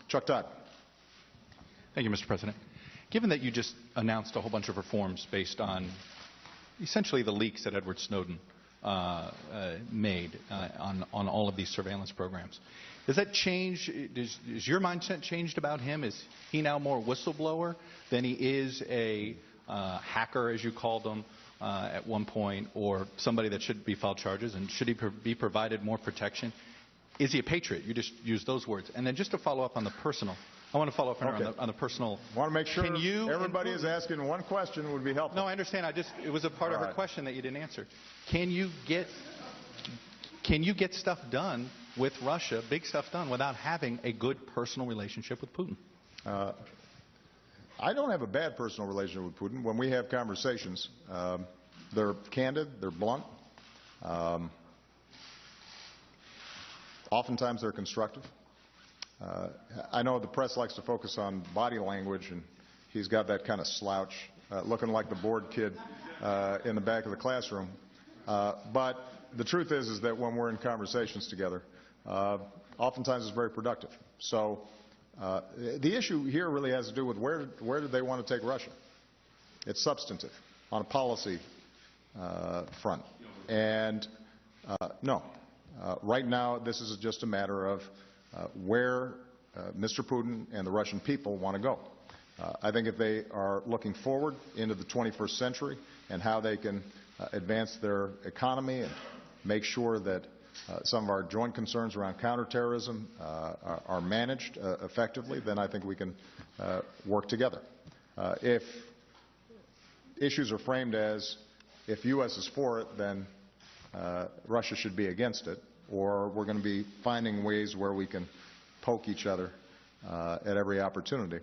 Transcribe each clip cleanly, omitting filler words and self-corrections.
Chuck Todd. Thank you, Mr. President. Given that you just announced a whole bunch of reforms based on essentially the leaks that Edward Snowden made on all of these surveillance programs, does that change? Is your mindset changed about him? Is he now more whistleblower than he is a hacker, as you called him at one point, or somebody that should be filed charges? And should he be provided more protection? Is he a patriot? You just used those words. And then just to follow up on the personal, I want to follow up on the personal. I want to make sure everybody is asking one question would be helpful. No, I understand. It was a part of her question that you didn't answer. Can you get stuff done with Russia, big stuff done, without having a good personal relationship with Putin? I don't have a bad personal relationship with Putin. When we have conversations, they're candid, they're blunt. Oftentimes they're constructive. I know the press likes to focus on body language, and he's got that kind of slouch, looking like the bored kid in the back of the classroom. But the truth is that when we're in conversations together, oftentimes it's very productive. So the issue here really has to do with where do they want to take Russia. It's substantive on a policy front. And no, right now this is just a matter of where Mr. Putin and the Russian people want to go. I think if they are looking forward into the 21st century and how they can advance their economy and make sure that some of our joint concerns around counterterrorism are managed effectively, then I think we can work together. If issues are framed as if U.S. is for it, then Russia should be against it, or we're going to be finding ways where we can poke each other at every opportunity,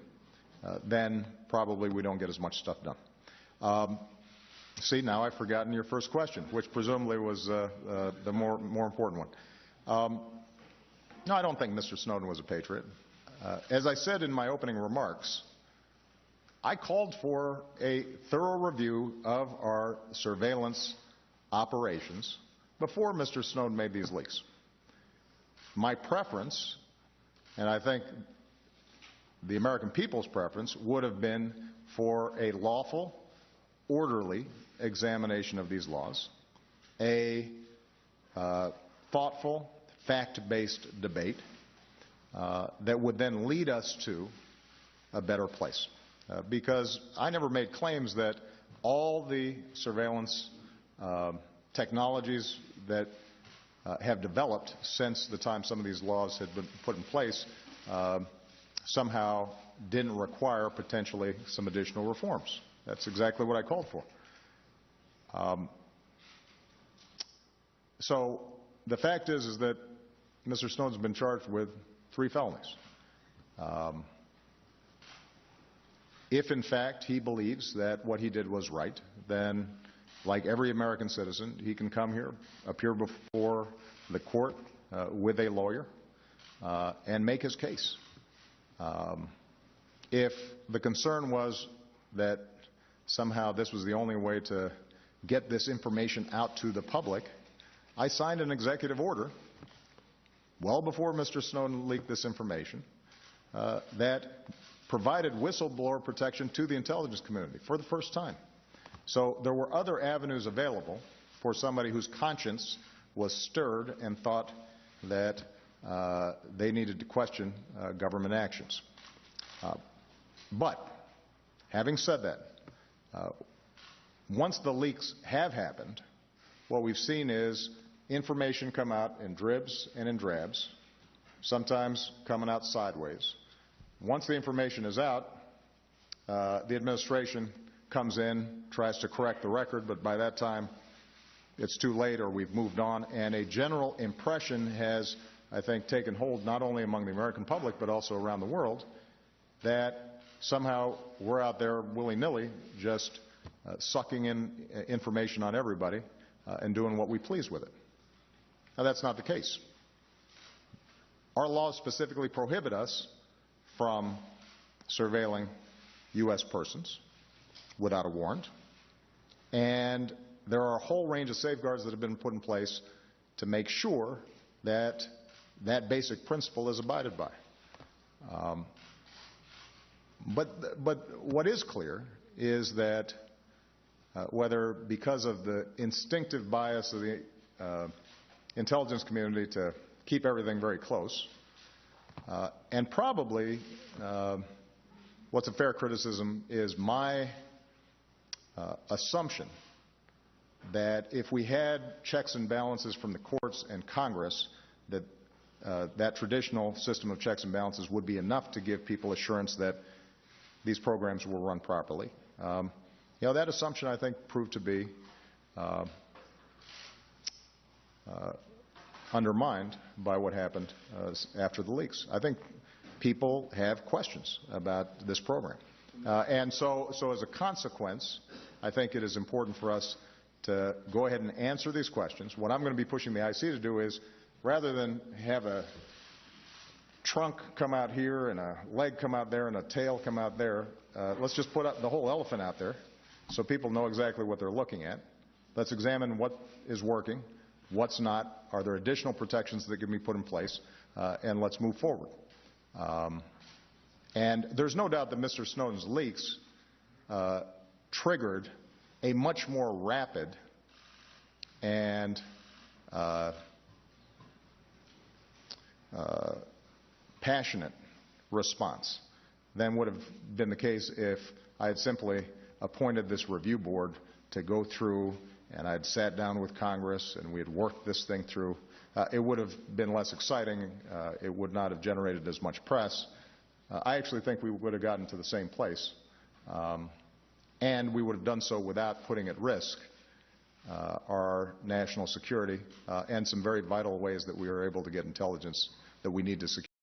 then probably we don't get as much stuff done. See, now I've forgotten your first question, which presumably was the more important one. No, I don't think Mr. Snowden was a patriot. As I said in my opening remarks, I called for a thorough review of our surveillance operations before Mr. Snowden made these leaks. My preference, and I think the American people's preference, would have been for a lawful, orderly examination of these laws, a thoughtful, fact-based debate that would then lead us to a better place. Because I never made claims that all the surveillance technologies that have developed since the time some of these laws had been put in place somehow didn't require potentially some additional reforms. That's exactly what I called for. So the fact is that Mr. Snowden's been charged with 3 felonies. If in fact he believes that what he did was right, then like every American citizen, he can come here, appear before the court with a lawyer, and make his case. If the concern was that somehow this was the only way to get this information out to the public, I signed an executive order well before Mr. Snowden leaked this information that provided whistleblower protection to the intelligence community for the first time. So there were other avenues available for somebody whose conscience was stirred and thought that they needed to question government actions. But having said that, once the leaks have happened, what we've seen is information come out in dribs and in drabs, sometimes coming out sideways. Once the information is out, the administration comes in, tries to correct the record, but by that time it's too late or we've moved on, and a general impression has, I think, taken hold not only among the American public but also around the world that somehow we're out there willy-nilly just sucking in information on everybody and doing what we please with it. Now, that's not the case. Our laws specifically prohibit us from surveilling U.S. persons without a warrant, and there are a whole range of safeguards that have been put in place to make sure that that basic principle is abided by. But what is clear is that whether because of the instinctive bias of the intelligence community to keep everything very close, and probably what's a fair criticism is my assumption that if we had checks and balances from the courts and Congress, that that traditional system of checks and balances would be enough to give people assurance that these programs were run properly. That assumption, I think, proved to be undermined by what happened after the leaks. I think people have questions about this program. And so as a consequence, I think it is important for us to go ahead and answer these questions. What I'm going to be pushing the IC to do is, rather than have a trunk come out here and a leg come out there and a tail come out there, let's just put the whole elephant out there so people know exactly what they're looking at. Let's examine what is working, what's not, are there additional protections that can be put in place, and let's move forward. And there's no doubt that Mr. Snowden's leaks triggered a much more rapid and passionate response than would have been the case if I had simply appointed this review board to go through and I'd sat down with Congress and we had worked this thing through. It would have been less exciting. It would not have generated as much press. I actually think we would have gotten to the same place. And we would have done so without putting at risk our national security and some very vital ways that we are able to get intelligence that we need to secure.